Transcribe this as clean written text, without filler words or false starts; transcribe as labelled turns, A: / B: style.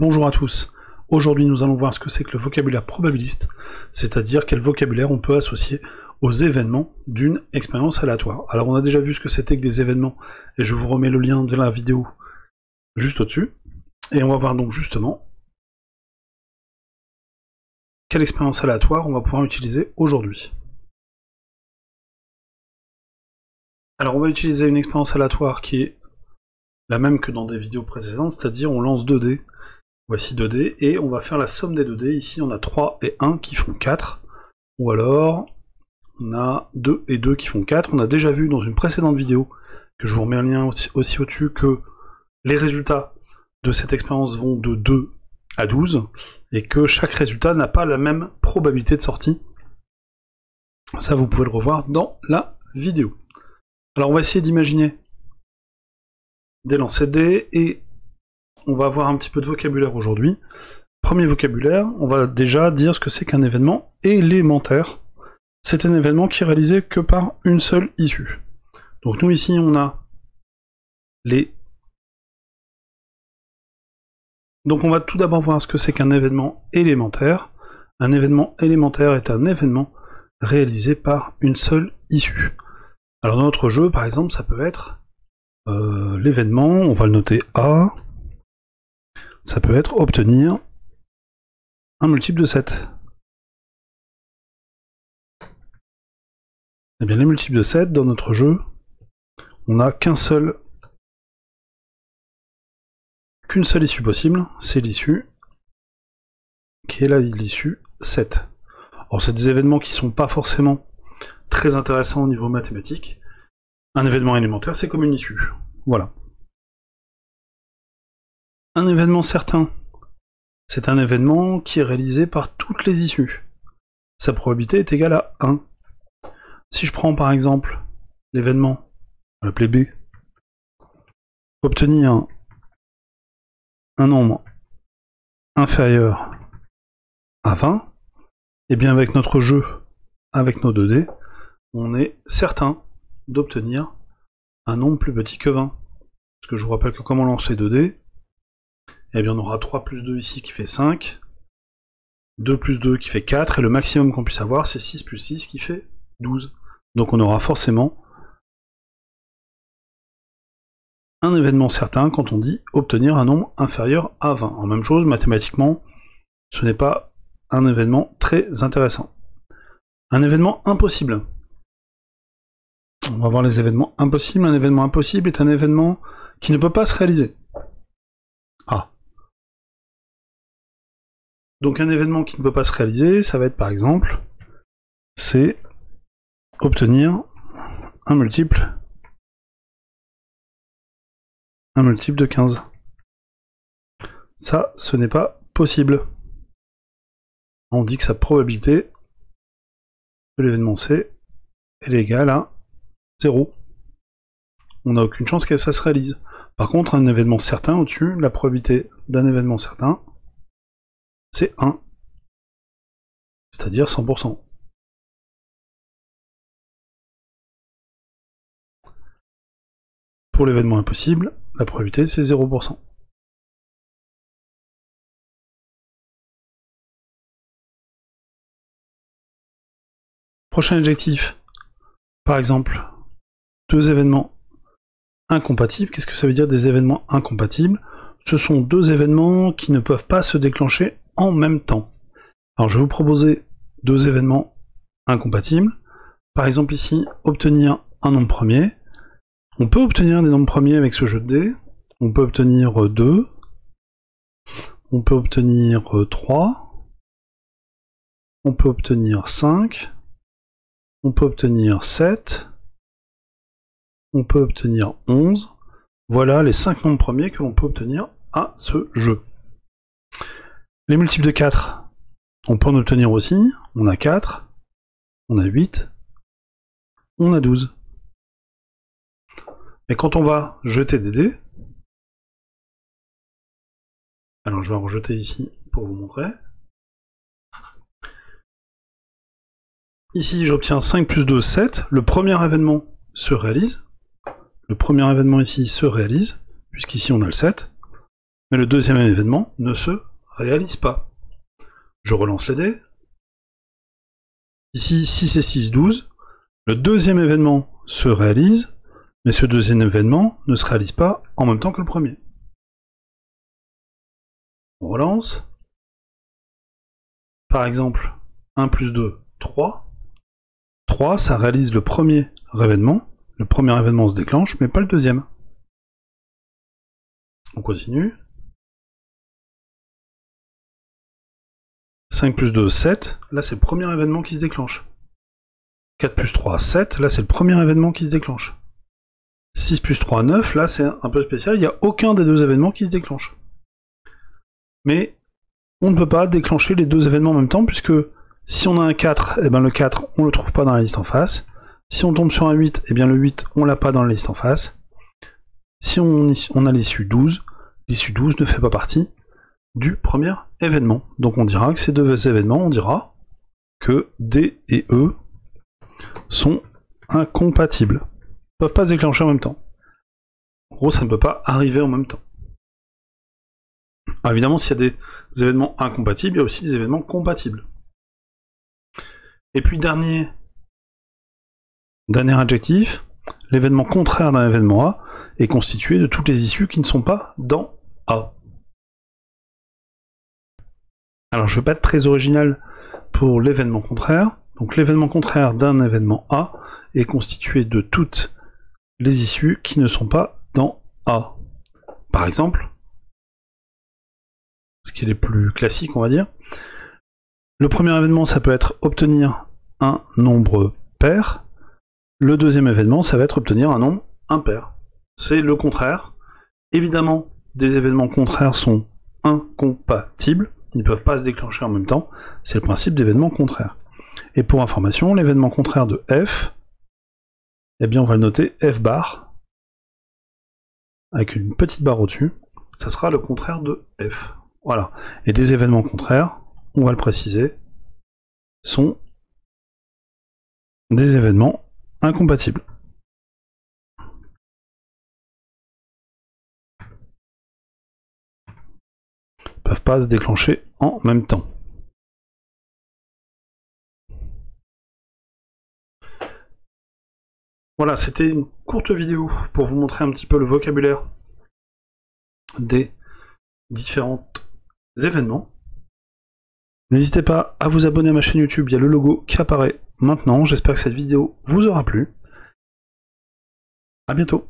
A: Bonjour à tous. Aujourd'hui, nous allons voir ce que c'est que le vocabulaire probabiliste, c'est-à-dire quel vocabulaire on peut associer aux événements d'une expérience aléatoire. Alors, on a déjà vu ce que c'était que des événements, et je vous remets le lien de la vidéo juste au-dessus. Et on va voir donc justement quelle expérience aléatoire on va pouvoir utiliser aujourd'hui. Alors, on va utiliser une expérience aléatoire qui est la même que dans des vidéos précédentes, c'est-à-dire on lance 2 dés. Voici 2 dés, et on va faire la somme des 2 dés. Ici, on a 3 et 1 qui font 4. Ou alors, on a 2 et 2 qui font 4. On a déjà vu dans une précédente vidéo, que je vous remets un lien aussi au-dessus, que les résultats de cette expérience vont de 2 à 12, et que chaque résultat n'a pas la même probabilité de sortie. Ça, vous pouvez le revoir dans la vidéo. Alors, on va essayer d'imaginer des lancers de dés, et on va avoir un petit peu de vocabulaire aujourd'hui. Premier vocabulaire, on va déjà dire ce que c'est qu'un événement élémentaire. C'est un événement qui est réalisé que par une seule issue. Donc nous ici on a les... Donc on va tout d'abord voir ce que c'est qu'un événement élémentaire. Un événement élémentaire est un événement réalisé par une seule issue. Alors dans notre jeu par exemple ça peut être l'événement, on va le noter A. Ça peut être obtenir un multiple de 7. Eh bien les multiples de 7 dans notre jeu, on n'a qu'une seule issue possible, c'est l'issue qui est l'issue 7. Alors c'est des événements qui sont pas forcément très intéressants au niveau mathématique. Un événement élémentaire c'est comme une issue. Voilà. Un événement certain, c'est un événement qui est réalisé par toutes les issues. Sa probabilité est égale à 1. Si je prends par exemple l'événement, on va l'appeler B, obtenir un nombre inférieur à 20, et bien avec notre jeu, avec nos 2 dés, on est certain d'obtenir un nombre plus petit que 20. Parce que je vous rappelle que comme on lance les 2 dés, eh bien on aura 3 plus 2 ici qui fait 5, 2 plus 2 qui fait 4, et le maximum qu'on puisse avoir c'est 6 plus 6 qui fait 12. Donc on aura forcément un événement certain quand on dit obtenir un nombre inférieur à 20. En même chose, mathématiquement, ce n'est pas un événement très intéressant. Un événement impossible. On va voir les événements impossibles. Un événement impossible est un événement qui ne peut pas se réaliser. Ah. Donc un événement qui ne peut pas se réaliser, ça va être par exemple, c'est obtenir un multiple de 15. Ça, ce n'est pas possible. On dit que sa probabilité de l'événement C est égale à 0. On n'a aucune chance que ça se réalise. Par contre, un événement certain au-dessus, la probabilité d'un événement certain, c'est 1. C'est-à-dire 100%. Pour l'événement impossible, la probabilité c'est 0%. Prochain adjectif. Par exemple, 2 événements incompatibles. Qu'est-ce que ça veut dire des événements incompatibles? Ce sont 2 événements qui ne peuvent pas se déclencher en même temps. Alors je vais vous proposer 2 événements incompatibles. Par exemple ici, obtenir un nombre premier. On peut obtenir des nombres premiers avec ce jeu de dés. On peut obtenir 2. On peut obtenir 3. On peut obtenir 5. On peut obtenir 7. On peut obtenir 11. Voilà les 5 nombres premiers que l'on peut obtenir à ce jeu. Les multiples de 4, on peut en obtenir aussi. On a 4, on a 8, on a 12. Mais quand on va jeter des dés, alors je vais en rejeter ici pour vous montrer. Ici j'obtiens 5 plus 2, 7. Le premier événement se réalise. Le premier événement ici se réalise, puisqu'ici on a le 7. mais le deuxième événement ne se réalise pas. Je relance les dés. Ici, 6 et 6, 12. Le deuxième événement se réalise, mais ce deuxième événement ne se réalise pas en même temps que le premier. On relance. Par exemple, 1 plus 2, 3. 3, ça réalise le premier événement. Le premier événement se déclenche, mais pas le deuxième. On continue. 5 plus 2, 7. Là, c'est le premier événement qui se déclenche. 4 plus 3, 7. Là, c'est le premier événement qui se déclenche. 6 plus 3, 9. Là, c'est un peu spécial. Il n'y a aucun des deux événements qui se déclenche. Mais on ne peut pas déclencher les deux événements en même temps, puisque si on a un 4, eh ben le 4, on ne le trouve pas dans la liste en face. Si on tombe sur un 8, eh bien le 8, on l'a pas dans la liste en face. Si on a l'issue 12 ne fait pas partie du premier événement. Donc on dira que ces deux événements, on dira que D et E sont incompatibles. Ils ne peuvent pas se déclencher en même temps. En gros, ça ne peut pas arriver en même temps. Alors évidemment, s'il y a des événements incompatibles, il y a aussi des événements compatibles. Et puis dernier adjectif, l'événement contraire d'un événement A est constitué de toutes les issues qui ne sont pas dans A. Alors je ne vais pas être très original pour l'événement contraire. Donc l'événement contraire d'un événement A est constitué de toutes les issues qui ne sont pas dans A. Par exemple, ce qui est les plus classiques, on va dire, le premier événement, ça peut être obtenir un nombre pair. Le deuxième événement, ça va être obtenir un nombre impair. C'est le contraire. Évidemment, des événements contraires sont incompatibles. Ils ne peuvent pas se déclencher en même temps. C'est le principe d'événements contraires. Et pour information, l'événement contraire de F, eh bien on va le noter F bar, avec une petite barre au-dessus. Ça sera le contraire de F. Voilà. Et des événements contraires, on va le préciser, sont des événements incompatibles. Ils ne peuvent pas se déclencher en même temps. Voilà, c'était une courte vidéo pour vous montrer un petit peu le vocabulaire des différents événements. N'hésitez pas à vous abonner à ma chaîne YouTube, il y a le logo qui apparaît maintenant. J'espère que cette vidéo vous aura plu. À bientôt.